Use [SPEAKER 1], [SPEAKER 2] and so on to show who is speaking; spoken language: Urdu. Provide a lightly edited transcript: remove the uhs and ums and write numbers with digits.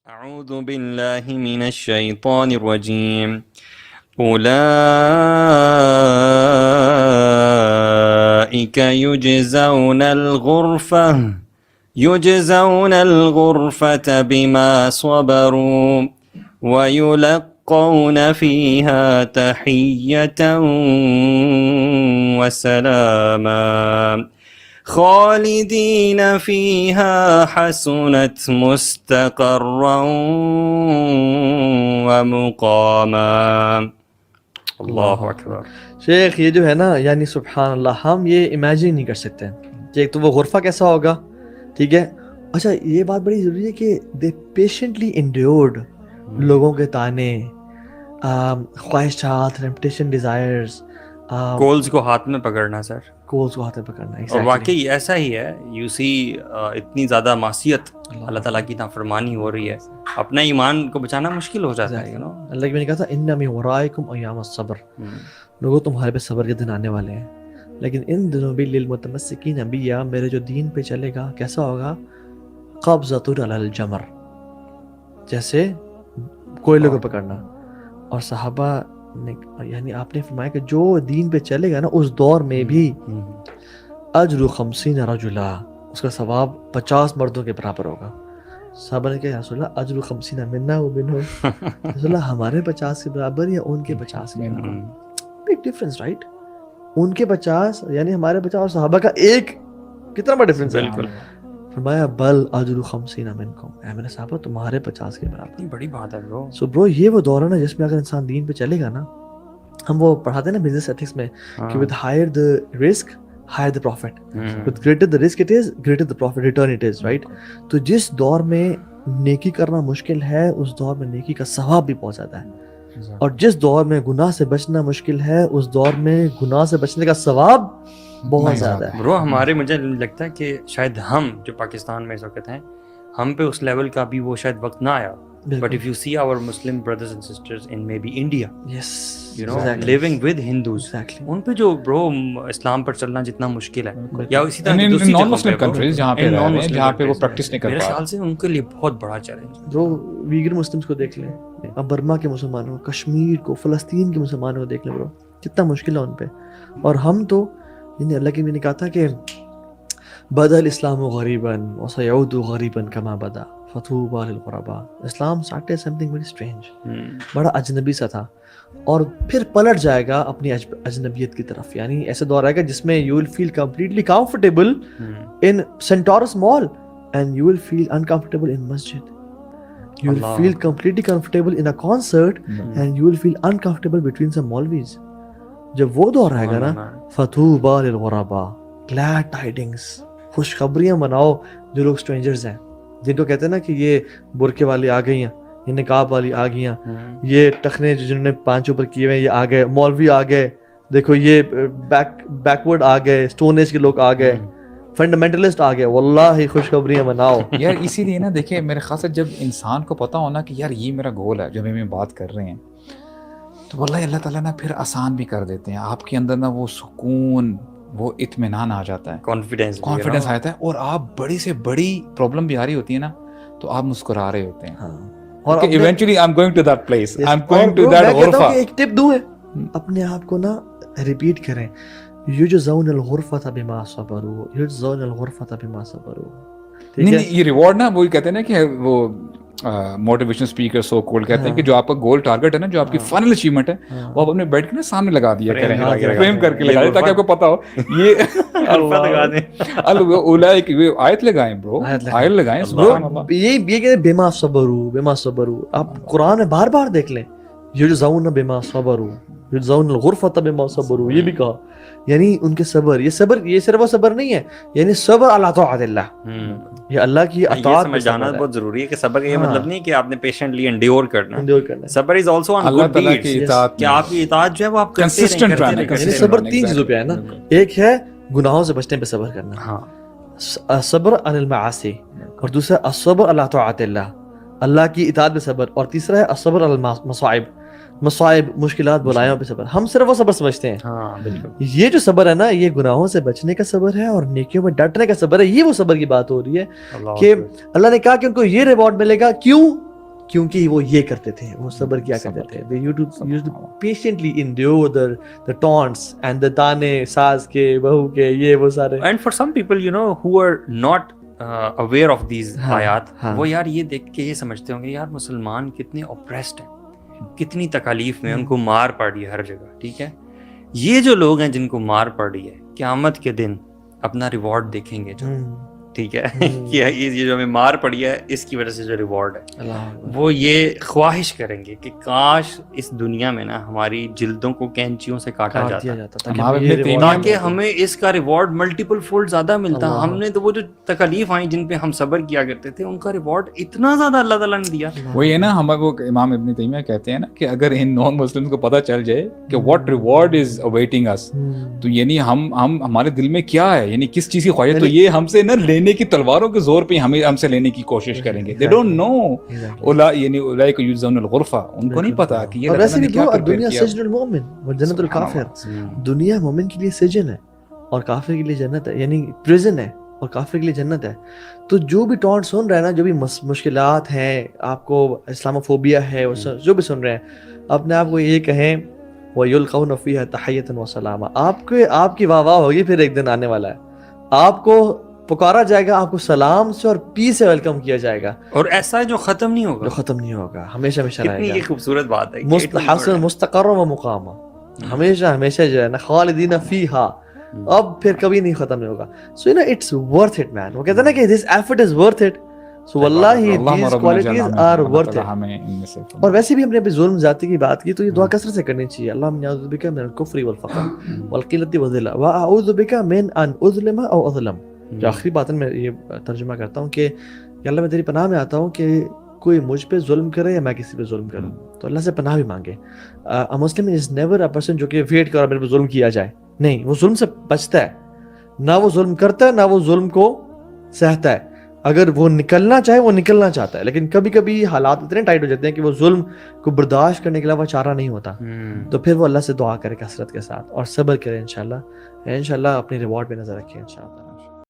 [SPEAKER 1] اعوذ باللہ من الشیطان الرجیم اولئک یجزون الغرفة بما صبروا ویلقون فیہا تحیۃ وسلاما خالدین فیہا حسنت مستقرا ومقاما. اللہ اکبر.
[SPEAKER 2] شیخ یہ جو ہے نا، یعنی سبحان اللہ، ہم یہ امیجن نہیں کر سکتے کہ ایک تو وہ غرفہ کیسا ہوگا. ٹھیک ہے، اچھا یہ بات بڑی ضروری ہے کہ دے پیشنٹلی انڈیورڈ لوگوں کے تانے، خواہشات، ٹیمپٹیشن، ڈیزائرز،
[SPEAKER 1] گولز کو ہاتھ میں پکڑنا سر،
[SPEAKER 2] گولز کو ہاتھ میں پکڑنا.
[SPEAKER 1] اور واقعی ایسا ہی ہے. یو سی اتنی زیادہ معصیت، اللہ تعالیٰ کی نافرمانی ہو رہی ہے، اپنا ایمان کو بچانا مشکل ہو جاتا ہے.
[SPEAKER 2] اللہ نے کہا تھا ان من ورائکم ایام الصبر، لوگوں تمہارے پہ صبر کے دن آنے والے ہیں، لیکن ان دنوں بھی للمتمسکین بیا، میرے جو دین پہ چلے گا کیسا ہوگا؟ قبضۃ علی الجمر، جیسے کوئلے کو پکڑنا. اور صحابہ نے، یعنی آپ نے فرمایا کہ جو دین پہ چلے گا نا اس دور میں بھی اجر 50 رجلا، اس کا ثواب 50 مردوں کے برابر ہوگا. صحابہ نے کہا یا رسول اللہ اجر 50 منا ومنہم، رسول اللہ ہمارے 50 کے برابر یا ان کے 50 کے برابر؟ Big difference right. ان کے 50 یعنی ہمارے 50 اور صحابہ کا ایک، کتنا بڑا ڈفرنس ہے.
[SPEAKER 1] بالکل.
[SPEAKER 2] فرمایا بل اجر 50 منکم، اے میرے صحابہ تمہارے 50 کے برابر.
[SPEAKER 1] بڑی بات ہے برو.
[SPEAKER 2] سو برو یہ وہ دور ہے نا جس میں اگر انسان دین پہ چلے گا نا، ہم وہ پڑھاتے ہیں نا بزنس ایتھکس میں کہ with higher the risk higher the profit, with greater the risk it is greater the profit return it is, right. تو جس دور میں نیکی کرنا مشکل ہے اس دور میں نیکی کا ثواب بھی بہت زیادہ ہے، اور جس دور میں گناہ سے بچنا مشکل ہے اس دور میں گناہ سے بچنے کا ثواب بہت زیادہ ہے.
[SPEAKER 1] برو ہمارے، مجھے لگتا ہے کہ شاید ہم جو پاکستان میں اس وقت ہیں، ہم پہ اس لیول کا بھی وہ شاید وقت نہ آیا. But if you see our Muslim brothers and sisters in maybe India,
[SPEAKER 2] yes,
[SPEAKER 1] you know, living with Hindus, ان پہ جو برو اسلام پر چلنا جتنا مشکل ہے، یا اسی طرح دوسری
[SPEAKER 3] نان مسلم کنٹریز جہاں پہ رہ رہے ہیں، جہاں پہ وہ پریکٹس نہیں کر
[SPEAKER 1] میرے
[SPEAKER 3] پا
[SPEAKER 1] خیال سے ان کے لیے بہت بڑا چیلنج.
[SPEAKER 2] جو ویگر مسلمس کو دیکھ لیں، اب برما کے مسلمانوں، کشمیر کو، فلسطین کے مسلمانوں کو دیکھ لیں برو، کتنا مشکل ہے ان پہ. اور ہم تو یعنی اللہ کی میں نے کہا تھا کہ بدأ الاسلام غریبا وسيعود غریبا كما بدا فطوبى للغرباء. اسلام started something very strange، بڑا اجنبی سا تھا، اور پھر پلٹ جائے گا اپنی اجنبیت کی طرف. یعنی ایسے دور آئے گا جس میں you will feel completely comfortable in Centaurus Mall and you will feel uncomfortable in masjid. You will feel completely comfortable in a concert and you will feel uncomfortable between some Maulvis. جب وہ دور آئے گا نا، فطوبى للغرباء، glad tidings، خوشخبریاں مناؤ جو لوگ اسٹرینجرز ہیں، جن کو کہتے ہیں نا کہ یہ برقعے والی آ گئی ہیں، یہ نقاب والی آ گئی ہیں، یہ ٹخنے جنہوں نے 5 اوپر کیے ہوئے یہ آ گئے، مولوی آ گئے، دیکھو یہ بیکورڈ آ گئے، اسٹون ایج کے لوگ آ گئے، فنڈامنٹلسٹ آ گئے. واللہ خوشخبریاں مناؤ
[SPEAKER 3] یار. اسی لیے نا دیکھیں، میرے خیال سے جب انسان کو پتا ہونا کہ یار یہ میرا گول ہے جو ہمیں بات کر رہے ہیں، تو واللہ اللہ تعالیٰ نا پھر آسان بھی کر دیتے ہیں. آپ کے اندر نا وہ سکون، وہ اطمینان آ جاتا ہے،
[SPEAKER 1] کانفیڈنس
[SPEAKER 3] آتا ہے، اور آپ بڑی سے بڑی پرابلم بھی آ رہی ہوتی ہے نا تو آپ مسکرا رہے ہوتے ہیں.
[SPEAKER 2] اور
[SPEAKER 3] eventually I'm going to that place, I'm going to that غرفہ.
[SPEAKER 2] ایک ٹپ دوں ہے، اپنے آپ کو نا ریپیٹ کریں، یجزون الغرفۃ بما صبروا، یجزون الغرفۃ بما صبروا.
[SPEAKER 3] نہیں، یہ ریوارڈ نا وہی کہتے ہیں نا کہ وہ موٹیویشن اسپیکر سو کولڈ کہتے ہیں کہ جو آپ کا گول ٹارگیٹ ہے نا، جو آپ کی فائنل اچیومنٹ ہے، وہ آپ اپنے بیڈ کے نا سامنے لگا دیا کریں، فریم کر کے لگا دیں تاکہ آپ کو پتا ہو. یہ اولئک، آیت لگائیں برو، آیت لگائیں.
[SPEAKER 2] یہ کہتے ہیں بما صبروا، بما صبروا. آپ قرآن میں بار بار دیکھ لیں، یجزون بما صبروا، یجزون الغرفۃ بما صبروا، یہ بھی کہا. یعنی ان کے صبر، یہ صرف وہ صبر نہیں ہے، یعنی صبر علی طاعت اللہ، یہ اللہ کی اطاعت
[SPEAKER 1] میں جانا بہت ضروری ہے کہ صبر کا یہ مطلب نہیں کہ آپ نے پیشنٹلی انڈیور کرنا. صبر is also on good deeds, کہ آپ کی اطاعت جو ہے وہ آپ
[SPEAKER 3] کنسسٹنٹ رہنا.
[SPEAKER 2] یعنی صبر 3 چیزوں پہ ہے نا، ایک ہے گناہوں سے بچنے پہ صبر کرنا، صبر عن المعاصی، اور دوسرا الصبر علی طاعت اللہ، اللہ کی اطاعت پہ صبر، اور تیسرا ہے الصبر علی المصائب، مصائب، مشکلات، بلائیوں پہ صبر. ہم صرف وہ صبر سمجھتے ہیں. یہ جو صبر ہے نا، یہ گناہوں سے بچنے کا صبر ہے اور نیکیوں میں ڈٹنے کا صبر ہے. یہ وہ صبر کی بات ہو رہی ہے کہ اللہ نے کہا کہ ان کو یہ ریوارڈ ملے گا. کیوں؟ کیونکہ وہ یہ کرتے تھے, وہ صبر کیا کرتے تھے. They used to patiently endure the taunts and the تانے ساس کے, بہو کے, یہ وہ سارے.
[SPEAKER 1] And for some people, you know, who are not aware of these آیات, وہ یار یہ دیکھ کے یہ سمجھتے ہوں گے یار مسلمان کتنے oppressed ہیں, کتنی تکالیف میں, ان کو مار پڑ رہی ہے ہر جگہ. ٹھیک ہے, یہ جو لوگ ہیں جن کو مار پڑ رہی ہے, قیامت کے دن اپنا ریوارڈ دیکھیں گے جو, ٹھیک ہے, یہ جو ہمیں مار پڑی ہے اس کی وجہ سے جو ریوارڈ ہے, وہ یہ خواہش کریں گے کہ کاش اس دنیا میں نا ہماری جلدوں کو کینچیوں سے کاٹا جاتا تاکہ ہمیں اس کا ریوارڈ ملٹیپل فولڈ زیادہ ملتا. ہم نے تو وہ جو تکالیف آئیں جن پہ ہم صبر کیا کرتے تھے, ان کا ریوارڈ اتنا زیادہ اللہ تعالیٰ نے دیا.
[SPEAKER 3] وہ یہ نا ہمیں وہ امام ابن تیمیہ کہتے ہیں نا کہ اگر ان نان مسلمس کو پتہ چل جائے کہ واٹ ریوارڈ از اویٹنگ اس, تو یعنی ہم ہمارے دل میں کیا ہے, یعنی کس چیز کی خواہش, تو یہ ہم سے نا لینے کی تلواروں کے زور پہ ہم سے لینے کی کوشش کریں گے. They don't know, یعنی اولئک یجزون الغرفہ, ان کو نہیں پتا کہ یہ
[SPEAKER 2] اور ویسے بھی دنیا سجن المؤمن و جنت الکافر. دنیا مومن کے لیے سجن ہے اور کافر کے لیے جنت ہے, یعنی پریزن ہے اور کافر کے لیے جنت ہے. تو جو بھی ٹونٹ سن رہے ہیں نا, جو بھی مشکلات ہیں, آپ کو اسلاموفوبیا ہے, جو بھی سن رہے ہیں, اپنے آپ کو یہ کہیں وَيُلْقَوْنَ فِيهَا تَحِيَّةً وَسَلَامًا. آپ کی واہ واہ ہوگی, پھر ایک دن آنے والا ہے, آپ کو پکارا جائے گا, آپ کو سلام سے اور پیس سے ویلکم کیا جائے گا,
[SPEAKER 1] اور ایسا ہے جو ختم نہیں ہوگا,
[SPEAKER 2] جو ختم نہیں ہوگا, ہمیشہ ہمیشہ رہے گا.
[SPEAKER 1] کتنی یہ خوبصورت بات ہے,
[SPEAKER 2] مستحسن مستقر و مقام, ہمیشہ ہمیشہ جو ہے نا, خالدین فیہا, اب پھر کبھی نہیں ختم نہیں ہوگا. So you know it's worth it man. وہ کہتے ہیں نا کہ this effort is worth it. So واللہ these qualities are worth it. اور ویسے بھی ہم نے ابھی ظلم زیادتی کی بات کی, تو یہ دعا کثرت سے کرنی چاہیے. اللہم اعوذ بک من الکفر والفقر والقلۃ والذلہ واعوذ بک من ان اظلم او اظلم. جو آخری بات میں یہ ترجمہ کرتا ہوں کہ اللہ میں تیری پناہ میں آتا ہوں کہ کوئی مجھ پہ ظلم کرے یا میں کسی پہ ظلم کروں, تو اللہ سے پناہ بھی مانگے. مسلم از نیور اے پرسن جو کہ ویٹ کرے میرے پہ ظلم کیا جائے. نہیں, وہ ظلم سے بچتا ہے, نہ وہ ظلم کرتا ہے نہ وہ ظلم کو سہتا ہے. اگر وہ نکلنا چاہے وہ نکلنا چاہتا ہے, لیکن کبھی کبھی حالات اتنے ٹائٹ ہو جاتے ہیں کہ وہ ظلم کو برداشت کرنے کے علاوہ چارہ نہیں ہوتا. تو پھر وہ اللہ سے دعا کرے کثرت کے ساتھ اور صبر کرے, انشاءاللہ اپنی ریوارڈ پہ نظر رکھے انشاءاللہ.